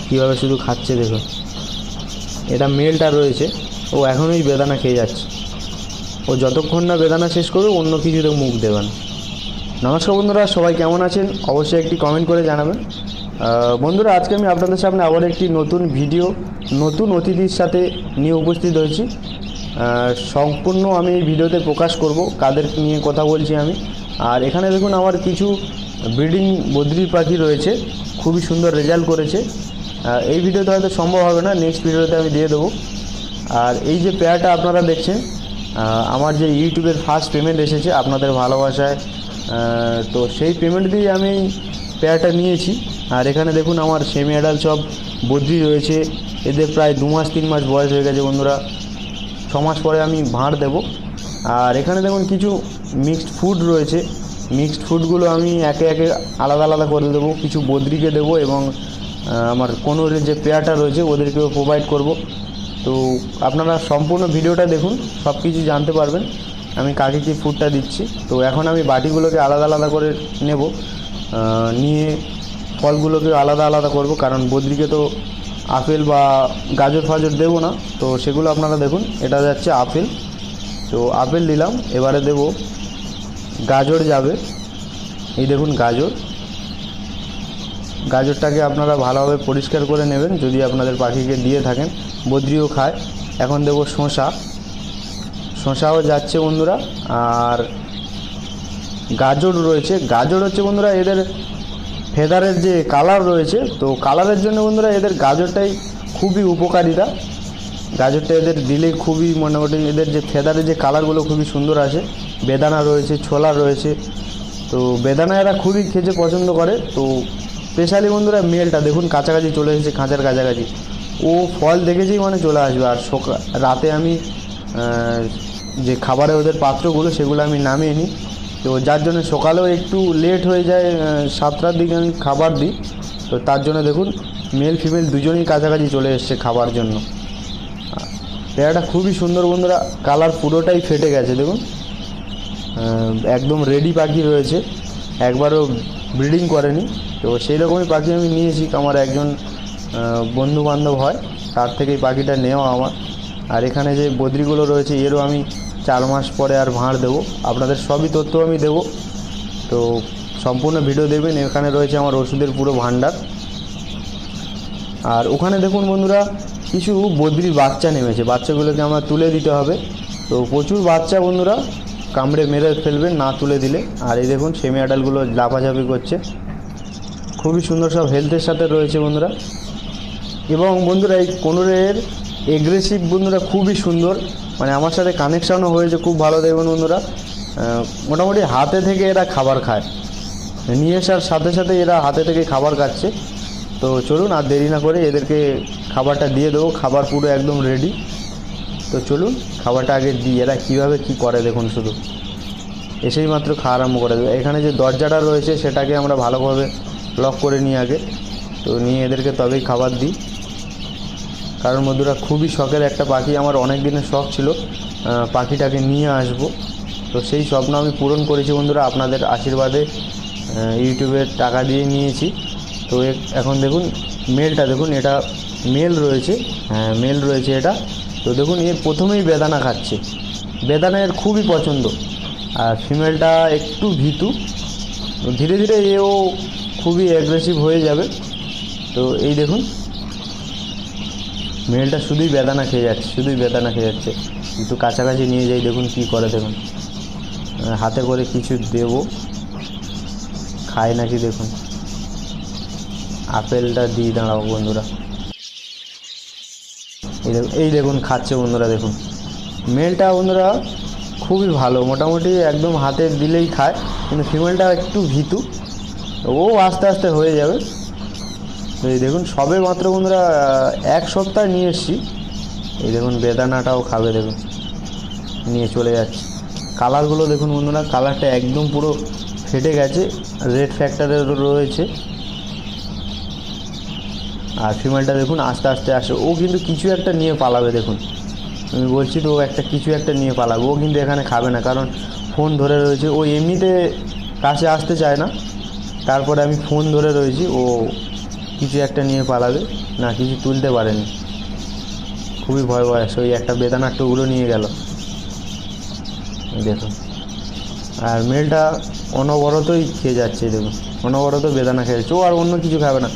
কীভাবে শুধু খাচ্ছে দেখুন। এটা মেলটা রয়েছে, ও এখনই বেদানা খেয়ে যাচ্ছে। ও যতক্ষণ না বেদানা শেষ করবে অন্য কিছুতে মুখ দেবে না। নমস্কার বন্ধুরা, সবাই কেমন আছেন অবশ্যই একটি কমেন্ট করে জানাবেন। বন্ধুরা, আজকে আমি আপনাদের সামনে আবার একটি নতুন ভিডিও, নতুন অতিথির সাথে নিয়ে উপস্থিত হয়েছি। সম্পূর্ণ আমি এই ভিডিওতে প্রকাশ করব কাদের নিয়ে কথা বলছি আমি। আর এখানে দেখুন আমার কিছু ব্রিডিং বদ্রি পাখি রয়েছে, খুবই সুন্দর রেজাল্ট করেছে। এই ভিডিওতে হয়তো সম্ভব হবে না, নেক্সট ভিডিওতে আমি দিয়ে দেবো। আর এই যে পেয়ারটা আপনারা দেখছেন, আমার যে ইউটিউবের ফার্স্ট পেমেন্ট এসেছে আপনাদের ভালোবাসায়, তো সেই পেমেন্ট দিয়ে আমি পেয়ারটা নিয়েছি। আর এখানে দেখুন আমার সেমি অ্যাডাল্ট সব বদ্রি রয়েছে, এদের প্রায় 2 মাস 3 মাস বয়স হয়ে গেছে বন্ধুরা। 6 মাস পরে আমি ভাঁড় দেবো। আর এখানে দেখুন কিছু মিক্সড ফুড রয়েছে, মিক্সড ফুডগুলো আমি একে একে আলাদা আলাদা করে দেবো। কিছু বদ্রিকে দেবো এবং আমার কোনো যে পেয়ারটা রয়েছে ওদেরকেও প্রোভাইড করব। তো আপনারা সম্পূর্ণ ভিডিওটা দেখুন, সব কিছু জানতে পারবেন আমি কাকে কী ফুডটা দিচ্ছি। তো এখন আমি বাটিগুলোকে আলাদা আলাদা করে নেব, নিয়ে ফলগুলোকে আলাদা আলাদা করব, কারণ বদ্রিকে তো আপেল বা গাজর ফাজর দেবো না। তো সেগুলো আপনারা দেখুন, এটা যাচ্ছে আপেল, তো আপেল দিলাম। এবারে দেব গাজর যাবে, এই দেখুন গাজর। গাজরটাকে আপনারা ভালোভাবে পরিষ্কার করে নেবেন যদি আপনাদের পাখিকে দিয়ে থাকেন, বদ্রিও খায়। এখন দেব শসা, শসাও যাচ্ছে বন্ধুরা। আর গাজর রয়েছে, গাজর হচ্ছে বন্ধুরা এদের ফেদারের যে কালার রয়েছে, তো কালারের জন্য বন্ধুরা এদের গাজরটাই খুবই উপকারিতা। গাজরটা এদের দিলেই খুবই মোটামুটি এদের যে ফেদারের যে কালারগুলো খুবই সুন্দর আসে। বেদানা রয়েছে, ছোলা রয়েছে, তো বেদানা এরা খুবই খেতে পছন্দ করে। তো স্পেশালি বন্ধুরা মেলটা দেখুন কাছাকাছি চলে এসেছে, খাঁচার কাছাকাছি। ও ফল দেখেছেই মানে চলে আসবে। আর রাতে আমি যে খাবারে ওদের পাত্রগুলো সেগুলো আমি নামিয়ে নিই, তো যার জন্য সকালেও একটু লেট হয়ে যায়, 7টার দিকে আমি খাবার দিই। তো তার জন্য দেখুন মেল ফিমেল দুজনেই কাছাকাছি চলে এসছে খাবার জন্য। পেয়ারটা খুবই সুন্দর বন্ধুরা, কালার পুরোটাই ফেটে গেছে দেখুন, একদম রেডি পাখি রয়েছে, একবারও ব্রিডিং করেনি। তো সেই রকমই পাখি আমি নিয়েছি, আমার একজন বন্ধু বান্ধব হয়, তার থেকেই পাখিটা নেওয়া আমার। আর এখানে যে বদ্রিগুলো রয়েছে এরও আমি 4 মাস পরে আর ভাঁড় দেবো, আপনাদের সবই তথ্য আমি দেবো। তো সম্পূর্ণ ভিডিও দেখবেন। এখানে রয়েছে আমার ওষুধের পুরো ভান্ডার। আর ওখানে দেখুন বন্ধুরা কিছু বদ্রির বাচ্চা নেমেছে, বাচ্চাগুলোকে আমার তুলে দিতে হবে। তো প্রচুর বাচ্চা বন্ধুরা, কামড়ে মেরে ফেলবেন না তুলে দিলে। আর এই দেখুন সেমি অ্যাডাল্টগুলো লাফাঝাপি করছে, খুবই সুন্দর, সব হেলথের সাথে রয়েছে বন্ধুরা। এবং বন্ধুরা এই কোনোরের এগ্রেসিভ বন্ধুরা খুবই সুন্দর, মানে আমার সাথে কানেকশানও হয়েছে খুব ভালো। দেখবেন বন্ধুরা মোটামুটি হাতে থেকে এরা খাবার খায়, নিয়ে আসার সাথে সাথে এরা হাতে থেকে খাবার খাচ্ছে। তো চলুন আর দেরি না করে এদেরকে খাবারটা দিয়ে দেবো, খাবার পুরো একদম রেডি। তো চলুন খাবারটা আগে দিই, এরা কীভাবে কী করে দেখুন, শুধু এসেই মাত্র খাওয়া আরম্ভ করে দেবে। এখানে যে দরজাটা রয়েছে সেটাকে আমরা ভালোভাবে লক করে নিই আগে, তো নিয়ে এদেরকে তবেই খাবার দিই। কারণ বন্ধুরা খুবই শখের একটা পাখি, আমার অনেক দিনের শখ ছিল পাখিটাকে নিয়ে আসব। তো সেই স্বপ্ন আমি পূরণ করেছি বন্ধুরা, আপনাদের আশীর্বাদে, ইউটিউবের টাকা দিয়ে নিয়েছি। তো এখন দেখুন মেলটা দেখুন, এটা মেল রয়েছে, হ্যাঁ মেল রয়েছে এটা। তো দেখুন এর প্রথমেই বেদানা খাচ্ছে, বেদানা এর খুবই পছন্দ। আর ফিমেলটা একটু ভীতু, ধীরে ধীরে এও খুবই অ্যাগ্রেসিভ হয়ে যাবে। তো এই দেখুন মেলটা শুধুই বেদানা খেয়ে যাচ্ছে, শুধুই বেদানা খেয়ে যাচ্ছে। একটু কাছাকাছি নিয়ে যাই, দেখুন কি করে, দেখুন হাতে করে কিছু দেব, খায় নাকি দেখুন। আপেলটা দিয়ে দাঁড়াবো বন্ধুরা, এই দেখুন খাচ্ছে বন্ধুরা। দেখুন মেলটা বন্ধুরা খুবই ভালো, মোটামুটি একদম হাতে দিলেই খায়, কিন্তু ফিমেলটা একটু ভীতু, ও আস্তে আস্তে হয়ে যাবে। তো এই দেখুন সবে মাত্র বন্ধুরা 1 সপ্তাহ নিয়ে এসেছি। এই দেখুন বেদানাটাও খাবে, দেখুন নিয়ে চলে যাচ্ছে। কালারগুলো দেখুন বন্ধুরা, কালারটা একদম পুরো ফেটে গেছে, রেড ফ্যাক্টরের রয়েছে। আর ফিমেলটা দেখুন আস্তে আস্তে আসে, ও কিন্তু কিছু একটা নিয়ে পালাবে। দেখুন আমি বলছি তো, ও কিছু একটা নিয়ে পালাবে। ও কিন্তু এখানে খাবে না, কারণ ফোন ধরে রয়েছে। ও এমনিতে কাছে আসতে চায় না, তারপরে আমি ফোন ধরে রয়েছি, ও কিছু একটা নিয়ে পালাবে, না কিছু তুলতে পারেনি, খুবই ভয় বয়স। ওই একটা বেদানার টুকরো নিয়ে গেল দেখুন। আর মেলটা অনবরতই খেয়ে যাচ্ছে দেখুন, অনবরত বেদানা খেয়েছে। ও আর অন্য কিছু খাবে না,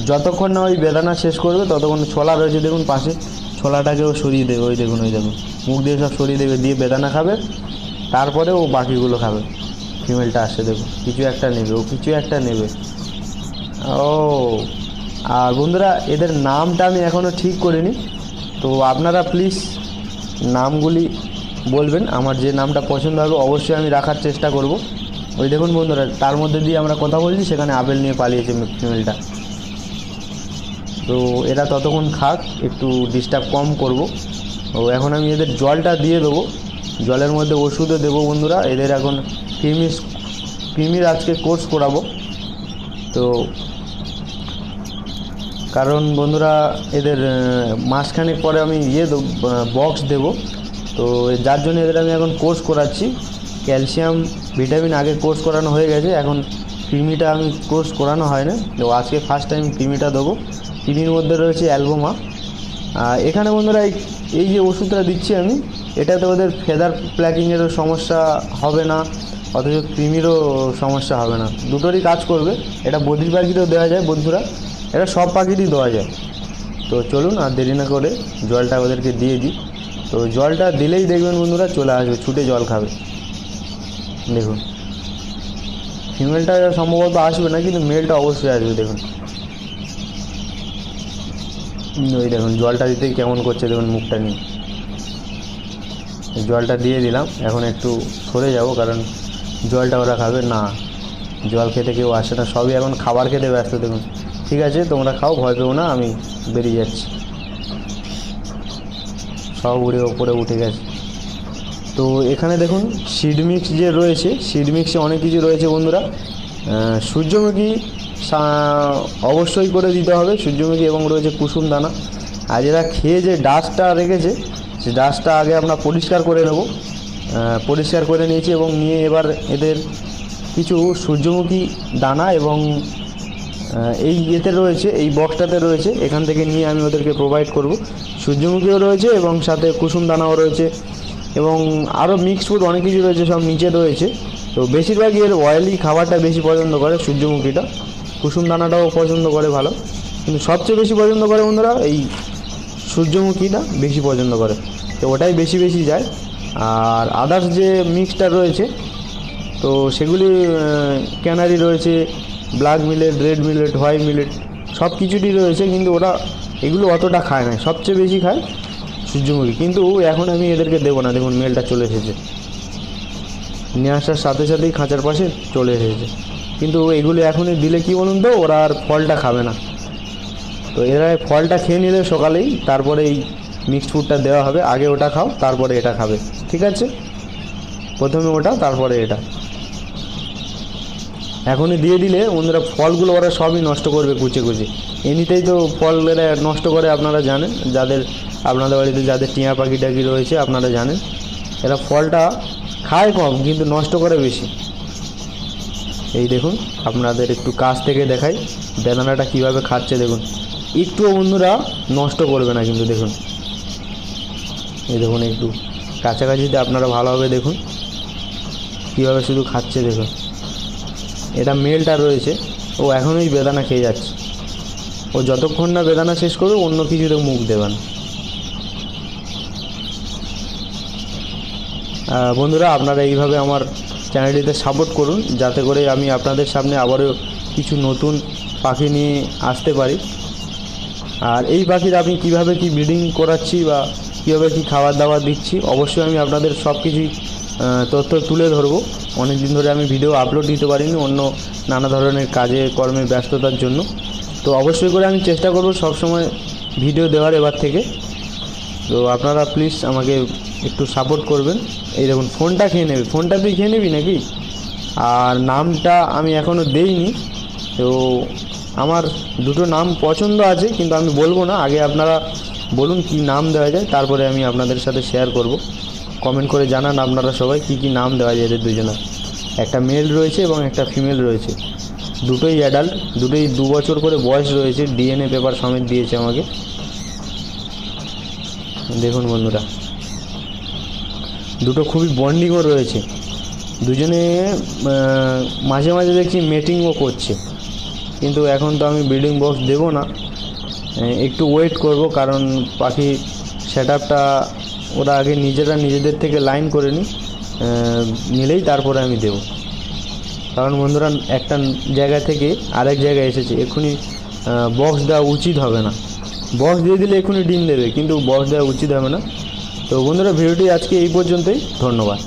যতক্ষণ না ওই বেদানা শেষ করবে ততক্ষণ ছোলা রয়েছে দেখুন পাশে, ছোলাটাকেও সরিয়ে দেবে। ওই দেখুন মুখ দিয়ে সব সরিয়ে দেবে, দিয়ে বেদানা খাবে, তারপরে ও বাকিগুলো খাবে। ফিমেলটা আসে দেখুন, কিছু একটা নেবে, ও কিছু একটা নেবে। ও আর বন্ধুরা, এদের নামটা আমি এখনও ঠিক করিনি, তো আপনারা প্লিজ নামগুলি বলবেন, আমার যে নামটা পছন্দ হবে অবশ্যই আমি রাখার চেষ্টা করব। ওই দেখুন বন্ধুরা, তার মধ্যে দিয়ে আমরা কথা বলছি, সেখানে আপেল নিয়ে পালিয়েছে ফিমেলটা। তো এরা ততক্ষণ খাক, একটু ডিস্টার্ব কম করব। ও এখন আমি এদের জলটা দিয়ে দেবো, জলের মধ্যে ওষুধও দেবো বন্ধুরা। এদের এখন কৃমির আজকে কোর্স করাবো, তো কারণ বন্ধুরা এদের মাসখানেক পরে আমি বক্স দেবো, তো যার জন্য এদের আমি এখন কোর্স করাচ্ছি। ক্যালসিয়াম ভিটামিন আগে কোর্স করানো হয়ে গেছে, এখন কৃমিটা আমি কোর্স করানো হয় না, তো আজকে ফার্স্ট টাইম কৃমিটা দেবো। কৃমির মধ্যে রয়েছে অ্যালবোমা। এখানে বন্ধুরা এই যে ওষুধটা দিচ্ছি আমি, এটাতে ওদের ফেদার প্ল্যাকিংয়েরও সমস্যা হবে না, অথচ কৃমিরও সমস্যা হবে না, দুটোরই কাজ করবে। এটা বদ্রি পাখিতেও দেওয়া যায় বন্ধুরা, এটা সব পাখিতেই দেওয়া যায়। তো চলুন আর দেরি না করে জলটা ওদেরকে দিয়ে দিই। তো জলটা দিলেই দেখবেন বন্ধুরা চলে আসবে, ছুটে জল খাবে। দেখুন ফিমেলটা সম্ভবত আসবে না, কিন্তু মেলটা অবশ্যই আসবে। দেখুন ওই দেখুন জলটা দিতেই কেমন করছে দেখুন মুখটা নিয়ে। জলটা দিয়ে দিলাম, এখন একটু সরে যাব, কারণ জলটা ওরা খাবে না। জল খেতে কেউ আসে না, সবই এখন খাবার খেতে ব্যস্ত। দেখুন ঠিক আছে, তোমরা খাও, ভয় পেও না, আমি বেরিয়ে যাচ্ছি। সব উড়ে ওপরে উঠে গেছে। তো এখানে দেখুন সিড মিক্স যে রয়েছে, সিড মিক্সে অনেক কিছু রয়েছে বন্ধুরা। সূর্যমুখী অবশ্যই করে দিতে হবে, সূর্যমুখী, এবং রয়েছে কুসুম দানা। আর এরা খেয়ে যে ডাস্টটা রেখেছে, সেই ডাস্টটা আগে আমরা পরিষ্কার করে নেব। পরিষ্কার করে নিয়েছি, এবং নিয়ে এবার এদের কিছু সূর্যমুখী দানা এবং এই ইয়েতে রয়েছে, এই বক্সটাতে রয়েছে, এখান থেকে নিয়ে আমি ওদেরকে প্রোভাইড করব। সূর্যমুখীও রয়েছে এবং সাথে কুসুম দানাও রয়েছে, এবং আরও মিক্সড ফুড অনেক কিছু রয়েছে, সব নিচে রয়েছে। তো বেশিরভাগই এর অয়েলি খাবারটা বেশি পছন্দ করে সূর্যমুখীটা, কুসুম দানাটাও পছন্দ করে ভালো, কিন্তু সবচেয়ে বেশি পছন্দ করে বন্ধুরা এই সূর্যমুখীটা বেশি পছন্দ করে, তো ওটাই বেশি বেশি যায়। আর আদার্স যে মিক্সটা রয়েছে, তো সেগুলি ক্যানারি রয়েছে, black millet, red millet, white millet, সব কিছুরই রয়েছে, কিন্তু ওরা এগুলো অতটা খায় না, সবচেয়ে বেশি খায় সূর্যমুখী। কিন্তু এখন আমি এদেরকে দেবো না, দেখুন মেলটা চলে এসেছে, নিয়ে আসার সাথে সাথেই খাঁচার পাশে চলে এসেছে। কিন্তু এগুলো এখনই দিলে কি বলুন তো, ওরা আর ফলটা খাবে না। তো এরা ফলটা খেয়ে নিলে সকালেই, তারপরে এই মিক্সড ফুডটা দেওয়া হবে। আগে ওটা খাও, তারপরে এটা খাবে, ঠিক আছে? প্রথমে ওটা, তারপরে এটা। এখনই দিয়ে দিলে বন্ধুরা ফলগুলো ওরা সবই নষ্ট করবে কুচে কুচে। এমনিতেই তো ফল এরা নষ্ট করে, আপনারা জানেন, আপনাদের বাড়িতে যাদের টিয়া পাখি টাকি রয়েছে আপনারা জানেন, এরা ফলটা খায় কম কিন্তু নষ্ট করে বেশি। এই দেখুন, আপনাদের একটু কাছ থেকে দেখাই বেদানাটা কীভাবে খাচ্ছে। দেখুন একটুও বন্ধুরা নষ্ট করবে না কিন্তু, দেখুন এই দেখুন, একটু কাছাকাছিতে আপনারা ভালোভাবে দেখুন কীভাবে শুধু খাচ্ছে। দেখুন এটা মেলটা রয়েছে, ও এখনই বেদানা খেয়ে যাচ্ছে। ও যতক্ষণ না বেদানা শেষ করবে অন্য কিছুতে মুখ দেবেন। বন্ধুরা আপনারা এইভাবে আমার চ্যানেলটিতে সাপোর্ট করুন, যাতে করে আমি আপনাদের সামনে আবারও কিছু নতুন পাখি নিয়ে আসতে পারি। আর এই পাখির আমি কিভাবে কি ব্রিডিং করাচ্ছি বা কীভাবে কী খাবার দাবার দিচ্ছি, অবশ্যই আমি আপনাদের সব কিছুই তথ্য তুলে ধরবো। অনেক দিন ধরে আমি ভিডিও আপলোড দিতে পারিনি, অন্য নানা ধরনের কাজে কর্মে ব্যস্ততার জন্য। তো অবশ্যই করে আমি চেষ্টা করব সবসময় ভিডিও দেওয়ার এবার থেকে। তো আপনারা প্লিজ আমাকে একটু সাপোর্ট করবেন। এই দেখুন ফোনটা খেয়ে নেবে, ফোনটা তুই খেয়ে নিবি নাকি? আর নামটা আমি এখনও দেইনি, তো আমার দুটো নাম পছন্দ আছে, কিন্তু আমি বলবো না। আগে আপনারা বলুন কি নাম দেওয়া যায়, তারপরে আমি আপনাদের সাথে শেয়ার করব। কমেন্ট করে জানান আপনারা সবাই কী কী নাম দেওয়া যায় এদের দুজনের। একটা মেল রয়েছে এবং একটা ফিমেল রয়েছে। দুটোই অ্যাডাল্ট, দুটোই 2 বছর করে বয়স রয়েছে, ডিএনএ পেপার সমেত দিয়েছে আমাকে। দেখুন বন্ধুরা, দুটো খুবই বন্ডিংও রয়েছে, দুজনে মাঝে মাঝে দেখছি মেটিংও করছে। কিন্তু এখন তো আমি ব্রিডিং বক্স দেবো না, একটু ওয়েট করব, কারণ পাখি সেট আপটা ওরা আগে নিজেদের থেকে লাইন করে নিলেই তারপরে আমি দেব। কারণ বন্ধুরা, একটা জায়গা থেকে আরেক জায়গায় এসেছে, এক্ষুনি বক্স দেওয়া উচিত হবে না। বক্স দিয়ে দিলে এক্ষুনি ডিম দেবে, কিন্তু বক্স দেওয়া উচিত হবে না। তো বন্ধুরা, ভিডিওটি আজকে এই পর্যন্তই। ধন্যবাদ।